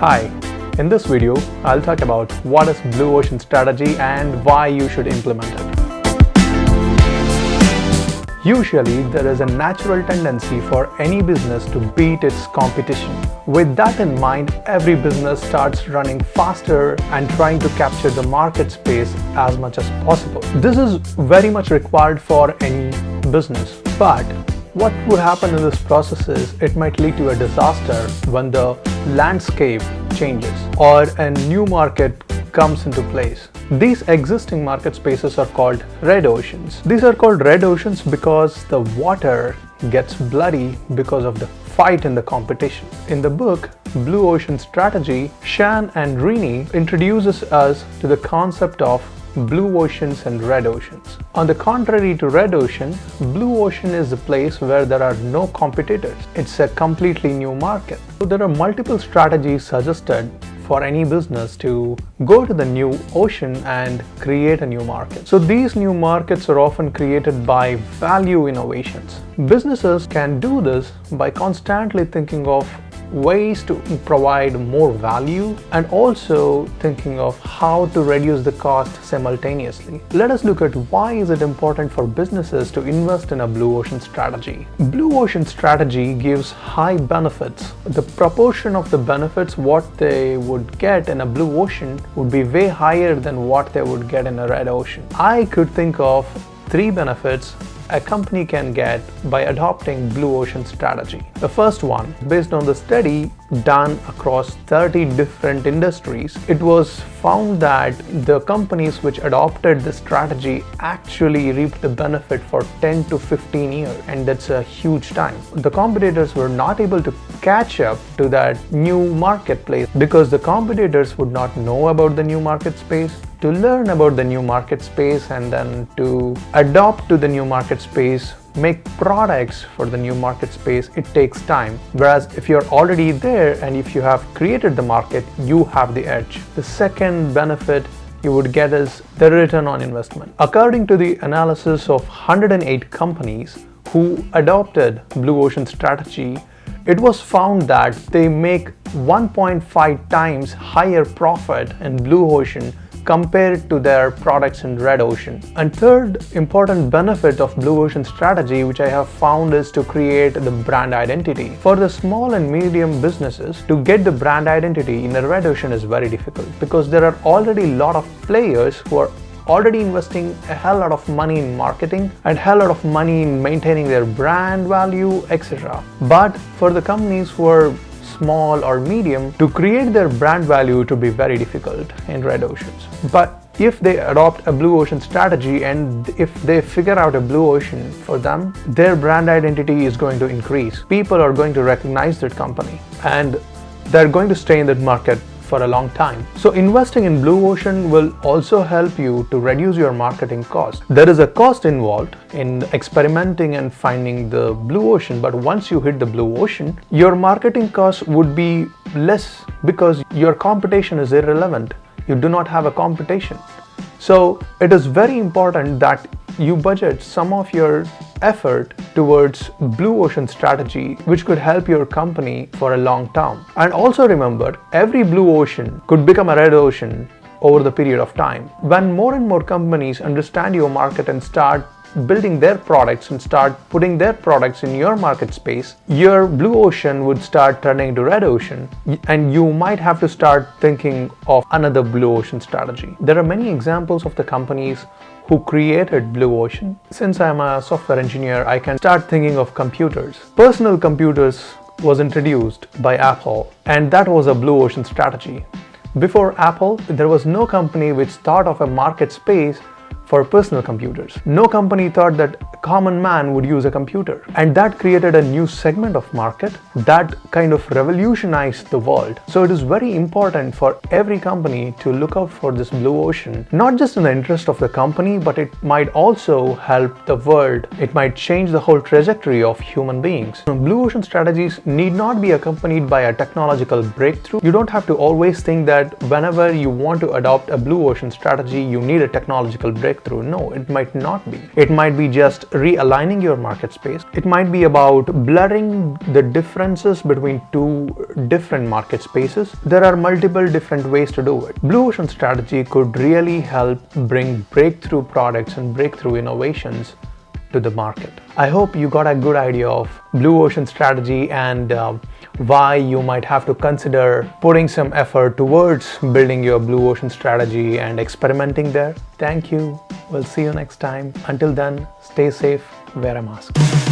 Hi, in this video, I'll talk about what is Blue Ocean strategy and why you should implement it. Usually, there is a natural tendency for any business to beat its competition. With that in mind, every business starts running faster and trying to capture the market space as much as possible. This is very much required for any business. But what would happen in this process is it might lead to a disaster when the landscape changes or a new market comes into place. These existing market spaces are called red oceans. These are called red oceans because the water gets bloody because of the fight in the competition. In the book Blue Ocean Strategy, Shan and Rini introduces us to the concept of blue oceans and red oceans. On the contrary to red ocean, blue ocean is a place where there are no competitors. It's a completely new market. So there are multiple strategies suggested for any business to go to the new ocean and create a new market. So these new markets are often created by value innovations. Businesses can do this by constantly thinking of ways to provide more value and also thinking of how to reduce the cost simultaneously. Let us look at why is it important for businesses to invest in a blue ocean strategy. Blue ocean strategy gives high benefits. The proportion of the benefits what they would get in a blue ocean would be way higher than what they would get in a red ocean. I could think of 3 benefits a company can get by adopting blue ocean strategy. The first one, based on the study done across 30 different industries, it was found that the companies which adopted this strategy actually reaped the benefit for 10 to 15 years, and that's a huge time. The competitors were not able to catch up to that new marketplace because the competitors would not know about the new market space. To learn about the new market space and then to adopt to the new market space, make products for the new market space, it takes time. Whereas if you're already there and if you have created the market, you have the edge. The second benefit you would get is the return on investment. According to the analysis of 108 companies who adopted Blue Ocean strategy, it was found that they make 1.5 times higher profit in Blue Ocean compared to their products in red ocean. And third important benefit of blue ocean strategy which I have found is to create the brand identity. For the small and medium businesses, to get the brand identity in a red ocean is very difficult because there are already a lot of players who are already investing a hell lot of money in marketing and hell lot of money in maintaining their brand value, etc. But for the companies who are small or medium, to create their brand value to be very difficult in red oceans. But if they adopt a blue ocean strategy and if they figure out a blue ocean for them, their brand identity is going to increase. People are going to recognize that company and they're going to stay in that market for a long time. So investing in blue ocean will also help you to reduce your marketing cost. There is a cost involved in experimenting and finding the blue ocean, but once you hit the blue ocean, your marketing cost would be less because your competition is irrelevant. You do not have a competition. So it is very important that you budget some of your effort towards blue ocean strategy which could help your company for a long term. And also remember, every blue ocean could become a red ocean over the period of time. When more and more companies understand your market and start building their products and start putting their products in your market space, your blue ocean would start turning to red ocean and you might have to start thinking of another blue ocean strategy. There are many examples of the companies who created blue ocean. Since I'm a software engineer, I can start thinking of computers. Personal computers was introduced by Apple and that was a blue ocean strategy. Before Apple, there was no company which thought of a market space for personal computers. No company thought that a common man would use a computer, and that created a new segment of market that kind of revolutionized the world. So it is very important for every company to look out for this blue ocean, not just in the interest of the company, but it might also help the world. It might change the whole trajectory of human beings. Blue ocean strategies need not be accompanied by a technological breakthrough. You don't have to always think that whenever you want to adopt a blue ocean strategy, you need a technological breakthrough. breakthrough. No, it might not be. It might be just realigning your market space. It might be about blurring the differences between two different market spaces. There are multiple different ways to do it. Blue Ocean strategy could really help bring breakthrough products and breakthrough innovations to the market. I hope you got a good idea of Blue Ocean strategy and why you might have to consider putting some effort towards building your Blue Ocean strategy and experimenting there. Thank you. We'll see you next time. Until then, stay safe, wear a mask.